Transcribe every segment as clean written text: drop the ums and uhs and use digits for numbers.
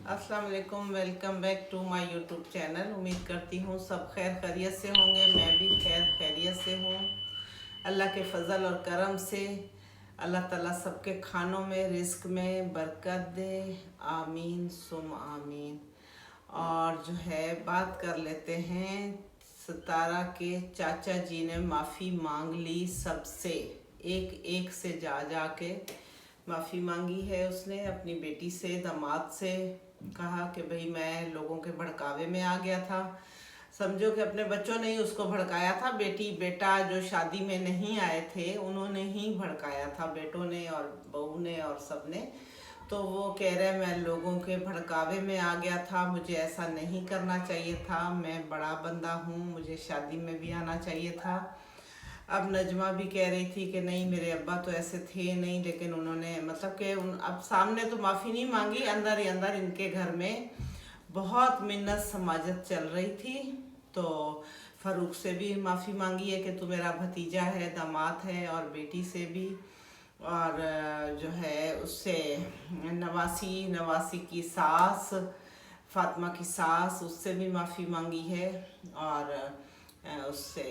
अस्सलाम वालेकुम। Welcome back to my YouTube channel. उम्मीद करती हूँ सब खैर खैरियत से होंगे। मैं भी खैर खैरियत से हूँ। अल्लाह के फजल और करम से अल्लाह ताला सबके खानों में रिस्क में बरकत दे। आमीन सुम आमीन। और जो है बात कर लेते हैं, सितारा के चाचा जी ने माफ़ी मांग ली सबसे, एक एक से जा जा के माफ़ी मांगी है उसने अपनी बेटी से, दामाद से। कहा कि भाई मैं लोगों के भड़कावे में आ गया था। समझो कि अपने बच्चों ने ही उसको भड़काया था। बेटी बेटा जो शादी में नहीं आए थे उन्होंने ही भड़काया था, बेटों ने और बहू ने और सब ने। तो वो कह रहे मैं लोगों के भड़कावे में आ गया था, मुझे ऐसा नहीं करना चाहिए था, मैं बड़ा बंदा हूँ, मुझे शादी में भी आना चाहिए था। अब नजमा भी कह रही थी कि नहीं मेरे अब्बा तो ऐसे थे नहीं, लेकिन उन्होंने मतलब कि अब सामने तो माफ़ी नहीं मांगी, अंदर ही अंदर इनके घर में बहुत मिन्नत समाजत चल रही थी। तो फ़ारूक से भी माफ़ी मांगी है कि तू मेरा भतीजा है, दामाद है, और बेटी से भी, और जो है उससे नवासी की सास, फातिमा की सास, उससे भी माफ़ी मांगी है। और उससे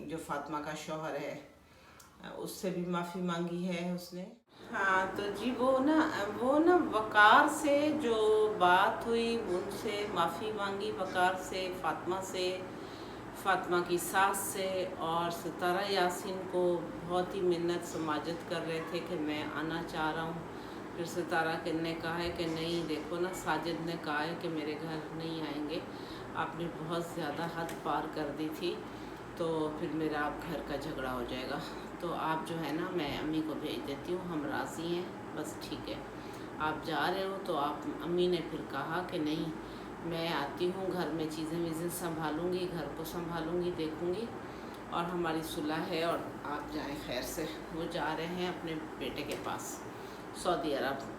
जो फातिमा का शौहर है उससे भी माफ़ी मांगी है उसने। हाँ तो जी वो ना वकार से जो बात हुई उनसे माफ़ी मांगी, वकार से, फातिमा से, फातिमा की सास से। और सितारा यासीन को बहुत ही मिन्नत समाजत कर रहे थे कि मैं आना चाह रहा हूँ। फिर सितारा ने कहा है कि नहीं देखो ना, साजिद ने कहा है कि मेरे घर नहीं आएंगे, आपने बहुत ज़्यादा हद पार कर दी थी, तो फिर मेरा आप घर का झगड़ा हो जाएगा। तो आप जो है ना, मैं अम्मी को भेज देती हूँ, हम राज़ी हैं, बस ठीक है आप जा रहे हो। तो आप अम्मी ने फिर कहा कि नहीं मैं आती हूँ, घर में चीज़ें वीज़ें संभालूँगी, घर को संभालूँगी, देखूँगी, और हमारी सुलह है और आप जाएं खैर से। वो जा रहे हैं अपने बेटे के पास सऊदी अरब।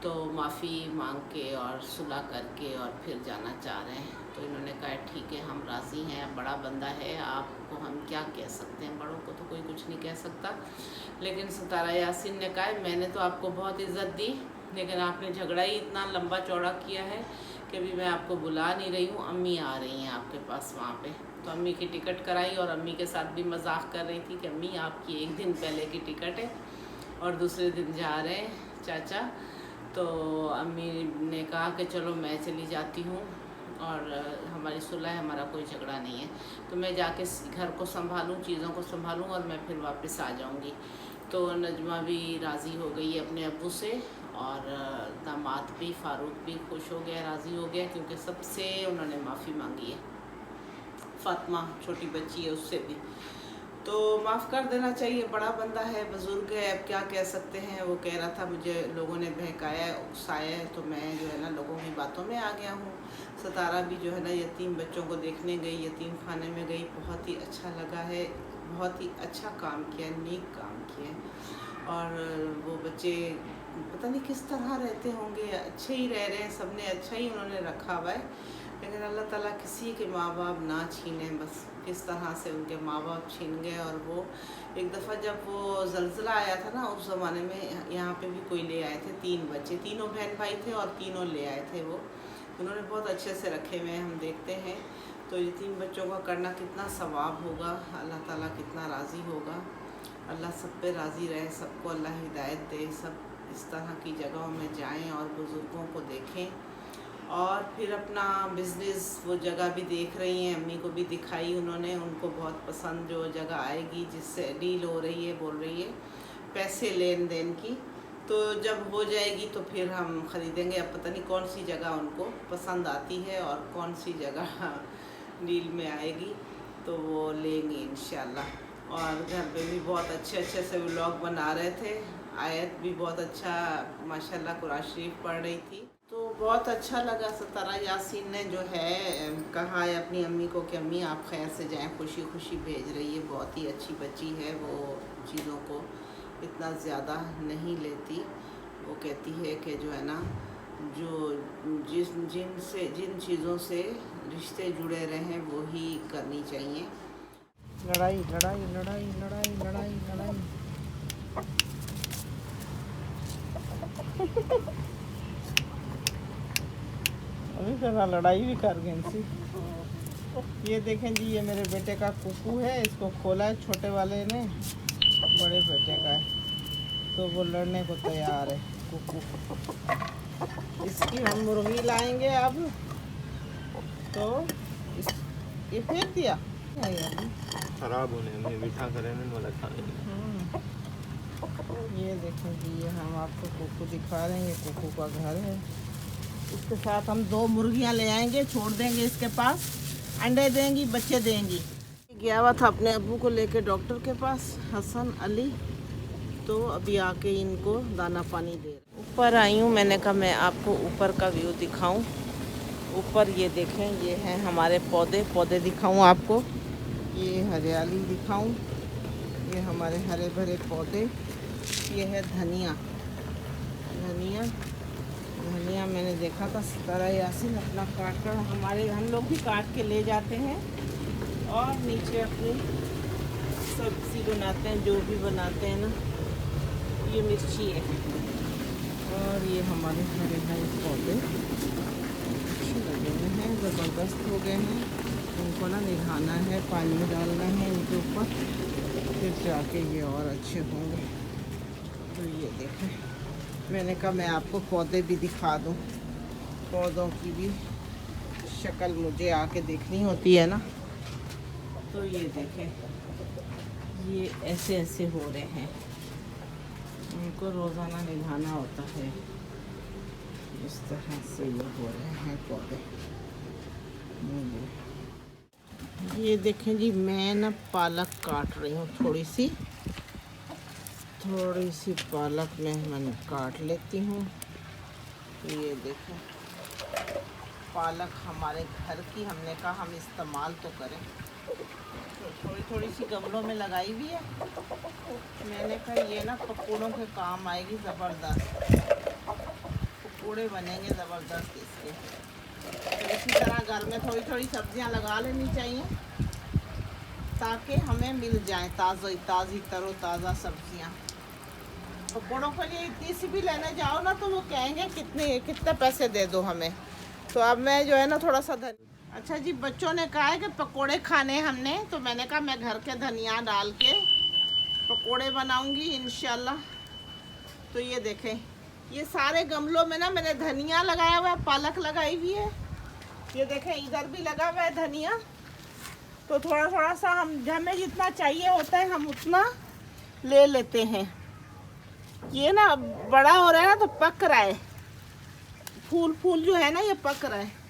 तो माफ़ी मांग के और सुलह करके और फिर जाना चाह रहे हैं। तो इन्होंने कहा ठीक है हम राज़ी हैं, बड़ा बंदा है, आपको हम क्या कह सकते हैं, बड़ों को तो कोई कुछ नहीं कह सकता। लेकिन सितारा यासीन ने कहा मैंने तो आपको बहुत इज़्ज़त दी, लेकिन आपने झगड़ा ही इतना लंबा चौड़ा किया है कि अभी मैं आपको बुला नहीं रही हूँ, अम्मी आ रही हैं आपके पास वहाँ पे। तो अम्मी की टिकट कराई और अम्मी के साथ भी मजाक कर रही थी कि अम्मी आपकी एक दिन पहले की टिकट है और दूसरे दिन जा रहे हैं चाचा। तो अम्मी ने कहा कि चलो मैं चली जाती हूँ और हमारी सुलह है, हमारा कोई झगड़ा नहीं है, तो मैं जाके घर को संभालूँ, चीज़ों को संभालूँ और मैं फिर वापस आ जाऊँगी। तो नजमा भी राज़ी हो गई अपने अब्बू से, और दामाद भी, फ़ारूक भी खुश हो गया, राज़ी हो गया, क्योंकि सबसे उन्होंने माफ़ी मांगी है। फातिमा छोटी बच्ची है उससे भी, तो माफ़ कर देना चाहिए, बड़ा बंदा है, बुज़ुर्ग है, अब क्या कह सकते हैं। वो कह रहा था मुझे लोगों ने बहकाया है, उकसाया है, तो मैं जो है ना लोगों की बातों में आ गया हूँ। सितारा भी जो है ना यतीम बच्चों को देखने गई, यतीम खाने में गई, बहुत ही अच्छा लगा है, बहुत ही अच्छा काम किया, नेक काम किया। और वो बच्चे पता नहीं किस तरह रहते होंगे, अच्छे ही रह रहे हैं, सब ने अच्छा ही उन्होंने रखा हुआ है। लेकिन अल्लाह ताला किसी के माँ बाप ना छीने, बस किस तरह से उनके माँ बाप छीन गए। और वो एक दफ़ा जब वो ज़लज़ला आया था ना, उस ज़माने में यहाँ पे भी कोई ले आए थे 3 बच्चे, तीनों बहन भाई थे और तीनों ले आए थे वो, उन्होंने बहुत अच्छे से रखे हुए हैं, हम देखते हैं। तो ये 3 बच्चों का करना कितना सवाब होगा, अल्लाह ताला कितना राज़ी होगा। अल्लाह सब पे राज़ी रहे, सबको अल्लाह हिदायत दे, सब इस तरह की जगहों में जाएं और बुज़ुर्गों को देखें। और फिर अपना बिज़नेस, वो जगह भी देख रही हैं, अम्मी को भी दिखाई उन्होंने, उनको बहुत पसंद जो जगह आएगी, जिससे डील हो रही है, बोल रही है पैसे लेन देन की, तो जब हो जाएगी तो फिर हम ख़रीदेंगे। अब पता नहीं कौन सी जगह उनको पसंद आती है और कौन सी जगह डील में आएगी, तो वो लेंगे इंशाल्लाह। और घर पे भी बहुत अच्छे अच्छे से व्लॉग बना रहे थे, आयत भी बहुत अच्छा माशाल्लाह कुरान शरीफ पढ़ रही थी, तो बहुत अच्छा लगा। सितारा यासीन ने जो है कहा है अपनी अम्मी को कि अम्मी आप खैर से जाएं, खुशी खुशी भेज रही है, बहुत ही अच्छी बच्ची है, वो चीज़ों को इतना ज़्यादा नहीं लेती। वो कहती है कि जो है ना, जो जिन चीज़ों से रिश्ते जुड़े रहें वो ही करनी चाहिए। लड़ाई लड़ाई लड़ाई लड़ाई लड़ाई लड़ाई। भी कर रहा, लड़ाई भी कर गई इनसे। ये देखें जी, ये मेरे बेटे का कुकू है, इसको खोला है छोटे वाले ने, बड़े बेटे का है, तो वो लड़ने को तैयार है कुकू। इसकी हम मुर्गी लाएंगे अब, तो ये फेंक दिया खराब होने में मीठा करें वाला खाने। ये देखें जी, ये हम आपको कुकू दिखा रहे हैं, ये कुकू का घर है। इसके साथ हम 2 मुर्गियां ले आएंगे, छोड़ देंगे इसके पास, अंडे देंगी, बच्चे देंगी। गया हुआ था अपने अब्बू को लेके डॉक्टर के पास, हसन अली, तो अभी आके इनको दाना पानी दे रहे। ऊपर आई हूँ, मैंने कहा मैं आपको ऊपर का व्यू दिखाऊं। ऊपर ये देखें, ये हैं हमारे पौधे दिखाऊं आपको, ये हरियाली दिखाऊं, ये हमारे हरे भरे पौधे। ये है धनिया मैंने देखा था सितारा यासीन अपना काट कर, हम लोग भी काट के ले जाते हैं और नीचे अपनी सब्जी बनाते हैं, जो भी बनाते हैं ना। ये मिर्ची है और ये हमारे हरे हरे पौधे अच्छे लगे हुए हैं, ज़बरदस्त हो गए हैं। इनको ना निभाना है, पानी डालना है इनके ऊपर, फिर जाके ये और अच्छे होंगे। तो ये देखें, मैंने कहा मैं आपको पौधे भी दिखा दूं, पौधों की भी शक्ल मुझे आके देखनी होती है ना। तो ये देखें, ये ऐसे ऐसे हो रहे हैं, उनको रोज़ाना निभाना होता है। इस तरह से ये हो रहे हैं पौधे। ये देखें जी, मैं ना पालक काट रही हूँ, थोड़ी सी पालक मैंने काट लेती हूँ। ये देखें, पालक हमारे घर की, हमने कहा हम इस्तेमाल तो करें, तो थोड़ी सी गमलों में लगाई हुई है। मैंने कहा ये ना पकौड़ों के काम आएगी, ज़बरदस्त पकौड़े बनेंगे ज़बरदस्त इसके। तो इसी तरह घर में थोड़ी सब्जियां लगा लेनी चाहिए, ताकि हमें मिल जाए ताज़ी तरोताज़ा सब्जियां। पकौड़ों के लिए इतनी सी भी लेने जाओ ना, तो वो कहेंगे कितने पैसे दे दो हमें। तो अब मैं जो है ना थोड़ा सा अच्छा जी, बच्चों ने कहा है कि पकोड़े खाने हमने, तो मैंने कहा मैं घर के धनिया डाल के पकोड़े बनाऊंगी इंशाल्लाह। तो ये देखें, ये सारे गमलों में ना मैंने धनिया लगाया हुआ है, पालक लगाई हुई है। ये देखें, इधर भी लगा हुआ है धनिया। तो थोड़ा सा हमें जितना चाहिए होता है हम उतना ले लेते हैं। ये ना बड़ा हो रहा है ना, तो पक रहा है, फूल जो है ना ये पक रहा है।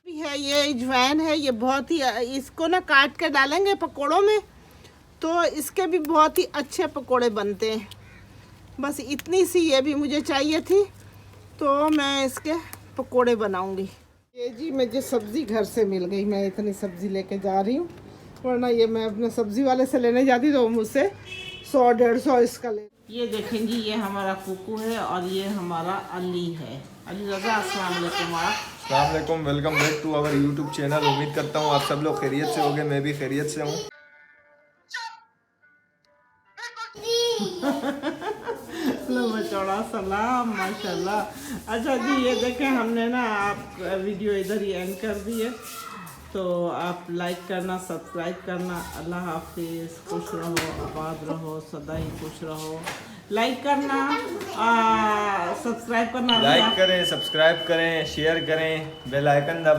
ये अजवाइन है, ये बहुत ही, इसको ना काट के डालेंगे पकोड़ों में, तो इसके भी बहुत ही अच्छे पकोड़े बनते हैं। बस इतनी सी ये भी मुझे चाहिए थी, तो मैं इसके पकोड़े बनाऊंगी। ये जी मुझे सब्ज़ी घर से मिल गई, मैं इतनी सब्ज़ी लेके जा रही हूँ, वरना ये मैं अपने सब्ज़ी वाले से लेने जाती तो मुझसे 100-150 इसका ले। ये देखें जी, ये हमारा कुकू है और ये हमारा अली है। अली रज़ा, अस्सलाम वालेकुम। अस्सलाम वालेकुम, welcome back to our YouTube channel. उम्मीद करता हूँ आप सब लोग खैरियत से होंगे, मैं भी खैरियत से हूँ। चौड़ा सलाम, माशाल्लाह। अच्छा जी, ये देखें, हमने ना आप वीडियो इधर ही एंड कर दी है, तो आप लाइक करना, सब्सक्राइब करना। अल्लाह हाफिज़, खुश रहो, आबाद रहो, सदा ही खुश रहो। लाइक करना, सब्सक्राइब करना, लाइक करें, सब्सक्राइब करें, शेयर करें, बेल आइकन दबाएं।